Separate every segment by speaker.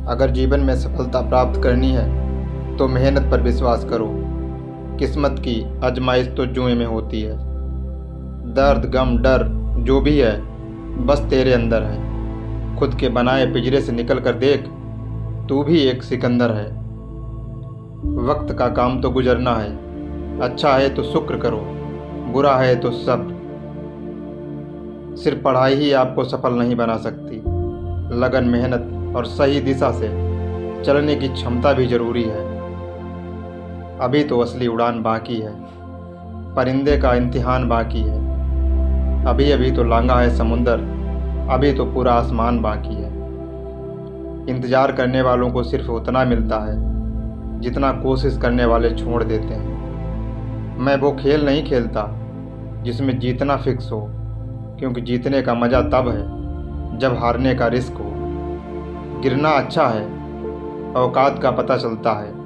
Speaker 1: अगर जीवन में सफलता प्राप्त करनी है तो मेहनत पर विश्वास करो। किस्मत की आजमाइश तो जुए में होती है। दर्द, गम, डर जो भी है बस तेरे अंदर है। खुद के बनाए पिंजरे से निकल कर देख, तू भी एक सिकंदर है। वक्त का काम तो गुजरना है। अच्छा है तो शुक्र करो, बुरा है तो सब्र। सिर्फ पढ़ाई ही आपको सफल नहीं बना सकती। लगन, मेहनत और सही दिशा से चलने की क्षमता भी जरूरी है। अभी तो असली उड़ान बाकी है, परिंदे का इम्तिहान बाकी है। अभी अभी तो लांघा है समुंदर, अभी तो पूरा आसमान बाकी है। इंतजार करने वालों को सिर्फ उतना मिलता है जितना कोशिश करने वाले छोड़ देते हैं। मैं वो खेल नहीं खेलता जिसमें जीतना फिक्स हो, क्योंकि जीतने का मज़ा तब है जब हारने का रिस्क हो। गिरना अच्छा है, औकात का पता चलता है।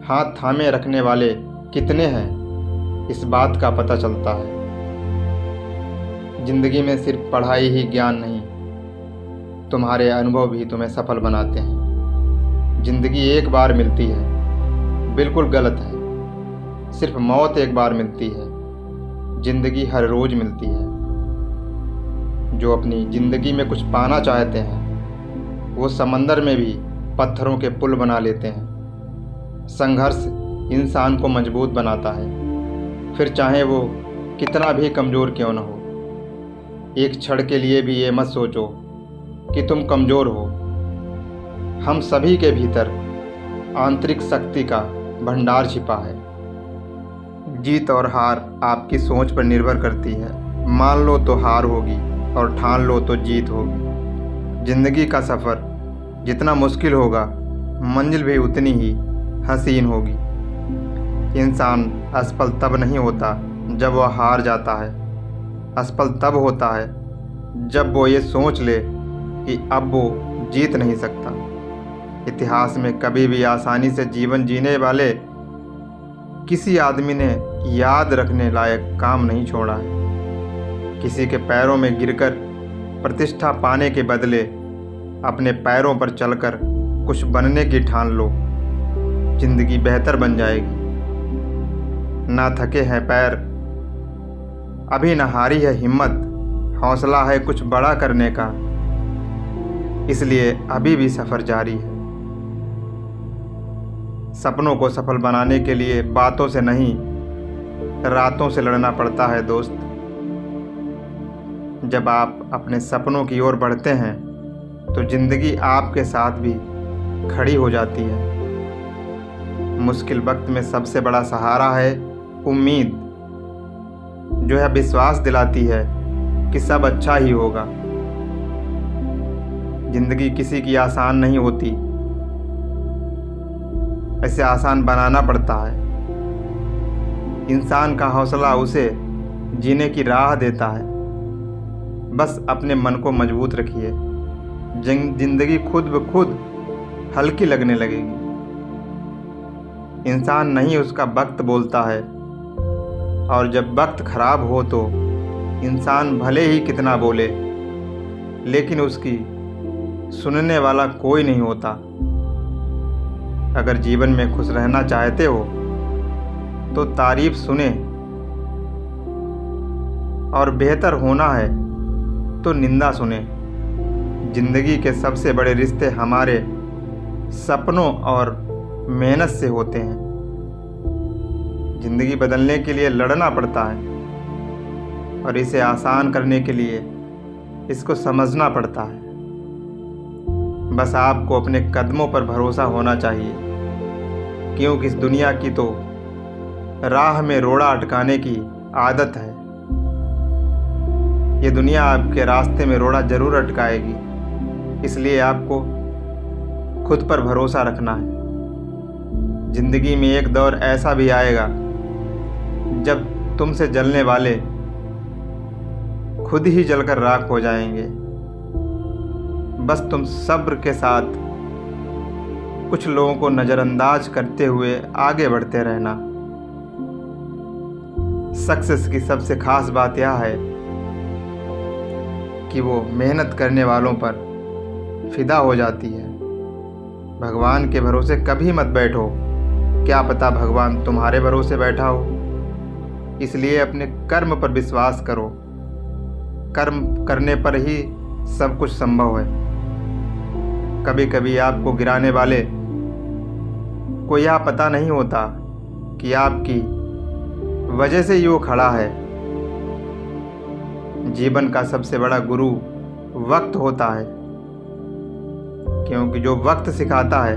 Speaker 1: हाथ थामे रखने वाले कितने हैं इस बात का पता चलता है। जिंदगी में सिर्फ पढ़ाई ही ज्ञान नहीं, तुम्हारे अनुभव भी तुम्हें सफल बनाते हैं। जिंदगी एक बार मिलती है, बिल्कुल गलत है। सिर्फ मौत एक बार मिलती है, जिंदगी हर रोज मिलती है। जो अपनी जिंदगी में कुछ पाना चाहते हैं वो समंदर में भी पत्थरों के पुल बना लेते हैं। संघर्ष इंसान को मजबूत बनाता है, फिर चाहे वो कितना भी कमज़ोर क्यों न हो। एक क्षण के लिए भी ये मत सोचो कि तुम कमज़ोर हो। हम सभी के भीतर आंतरिक शक्ति का भंडार छिपा है। जीत और हार आपकी सोच पर निर्भर करती है। मान लो तो हार होगी और ठान लो तो जीत होगी। जिंदगी का सफ़र जितना मुश्किल होगा, मंजिल भी उतनी ही हसीन होगी। इंसान असफल तब नहीं होता जब वह हार जाता है। असफल तब होता है जब वो ये सोच ले कि अब वो जीत नहीं सकता। इतिहास में कभी भी आसानी से जीवन जीने वाले किसी आदमी ने याद रखने लायक काम नहीं छोड़ा है। किसी के पैरों में गिरकर प्रतिष्ठा पाने के बदले अपने पैरों पर चलकर कुछ बनने की ठान लो, जिंदगी बेहतर बन जाएगी। ना थके हैं पैर, अभी न हारी है हिम्मत। हौसला है कुछ बड़ा करने का, इसलिए अभी भी सफ़र जारी है। सपनों को सफल बनाने के लिए बातों से नहीं, रातों से लड़ना पड़ता है दोस्त। जब आप अपने सपनों की ओर बढ़ते हैं तो ज़िंदगी आपके साथ भी खड़ी हो जाती है। मुश्किल वक्त में सबसे बड़ा सहारा है उम्मीद, जो है विश्वास दिलाती है कि सब अच्छा ही होगा। जिंदगी किसी की आसान नहीं होती, ऐसे आसान बनाना पड़ता है। इंसान का हौसला उसे जीने की राह देता है। बस अपने मन को मजबूत रखिए, जिंदगी खुद ब खुद हल्की लगने लगेगी। इंसान नहीं, उसका वक्त बोलता है, और जब वक्त खराब हो तो इंसान भले ही कितना बोले, लेकिन उसकी सुनने वाला कोई नहीं होता। अगर जीवन में खुश रहना चाहते हो तो तारीफ सुने, और बेहतर होना है तो निंदा सुने। जिंदगी के सबसे बड़े रिश्ते हमारे सपनों और मेहनत से होते हैं। जिंदगी बदलने के लिए लड़ना पड़ता है, और इसे आसान करने के लिए इसको समझना पड़ता है। बस आपको अपने कदमों पर भरोसा होना चाहिए, क्योंकि इस दुनिया की तो राह में रोड़ा अटकाने की आदत है। ये दुनिया आपके रास्ते में रोड़ा जरूर अटकाएगी, इसलिए आपको खुद पर भरोसा रखना है। जिंदगी में एक दौर ऐसा भी आएगा जब तुमसे जलने वाले खुद ही जलकर राख हो जाएंगे। बस तुम सब्र के साथ कुछ लोगों को नज़रअंदाज करते हुए आगे बढ़ते रहना। सक्सेस की सबसे खास बात यह है कि वो मेहनत करने वालों पर फिदा हो जाती है। भगवान के भरोसे कभी मत बैठो, क्या पता भगवान तुम्हारे भरोसे बैठा हो। इसलिए अपने कर्म पर विश्वास करो, कर्म करने पर ही सब कुछ संभव है। कभी कभी आपको गिराने वाले को यह पता नहीं होता कि आपकी वजह से ही वो खड़ा है। जीवन का सबसे बड़ा गुरु वक्त होता है, क्योंकि जो वक्त सिखाता है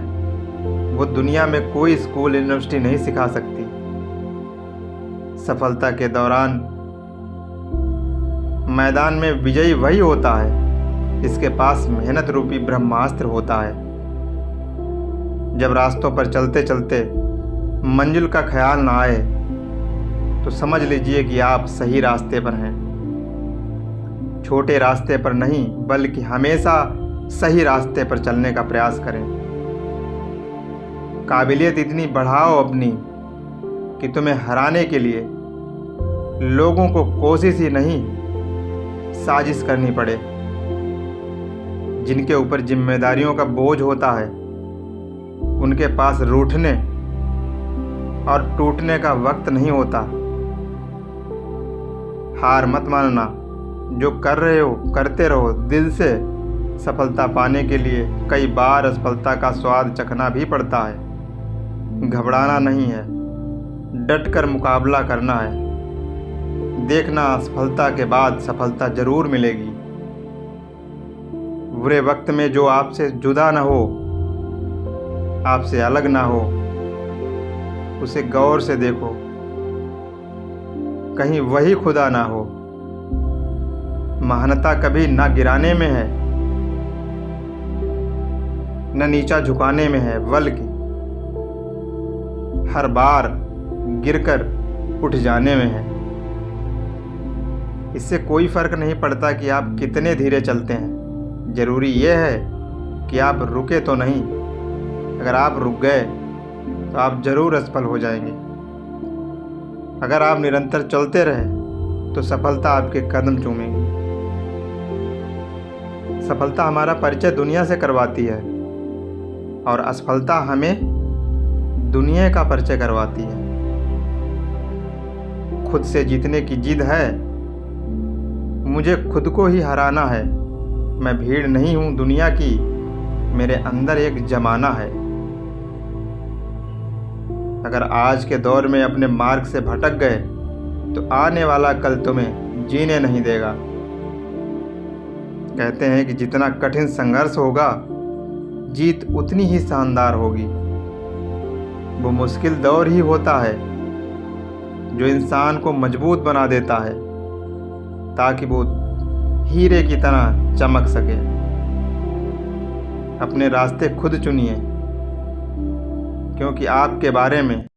Speaker 1: वो दुनिया में कोई स्कूल यूनिवर्सिटी नहीं सिखा सकती। सफलता के दौरान मैदान में विजयी वही होता है जिसके पास मेहनत रूपी ब्रह्मास्त्र होता है। जब रास्तों पर चलते चलते मंजिल का ख्याल ना आए तो समझ लीजिए कि आप सही रास्ते पर हैं। छोटे रास्ते पर नहीं बल्कि हमेशा सही रास्ते पर चलने का प्रयास करें। काबिलियत इतनी बढ़ाओ अपनी कि तुम्हें हराने के लिए लोगों को कोशिश ही नहीं साजिश करनी पड़े। जिनके ऊपर जिम्मेदारियों का बोझ होता है उनके पास रूठने और टूटने का वक्त नहीं होता। हार मत मानना, जो कर रहे हो करते रहो दिल से। सफलता पाने के लिए कई बार असफलता का स्वाद चखना भी पड़ता है। घबराना नहीं है, डट कर मुकाबला करना है। देखना असफलता के बाद सफलता जरूर मिलेगी। बुरे वक्त में जो आपसे जुदा ना हो, आपसे अलग ना हो, उसे गौर से देखो, कहीं वही खुदा ना हो। महानता कभी ना गिराने में है न नीचा झुकाने में है, बल्कि हर बार गिरकर उठ जाने में है। इससे कोई फर्क नहीं पड़ता कि आप कितने धीरे चलते हैं, जरूरी यह है कि आप रुके तो नहीं। अगर आप रुक गए तो आप जरूर असफल हो जाएंगे। अगर आप निरंतर चलते रहे तो सफलता आपके कदम चूमेगी। सफलता हमारा परिचय दुनिया से करवाती है और असफलता हमें दुनिया का परिचय करवाती है। खुद से जीतने की जिद है, मुझे खुद को ही हराना है। मैं भीड़ नहीं हूँ दुनिया की, मेरे अंदर एक जमाना है। अगर आज के दौर में अपने मार्ग से भटक गए तो आने वाला कल तुम्हें जीने नहीं देगा। कहते हैं कि जितना कठिन संघर्ष होगा जीत उतनी ही शानदार होगी। वो मुश्किल दौर ही होता है जो इंसान को मजबूत बना देता है ताकि वो हीरे की तरह चमक सके। अपने रास्ते खुद चुनिए, क्योंकि आपके बारे में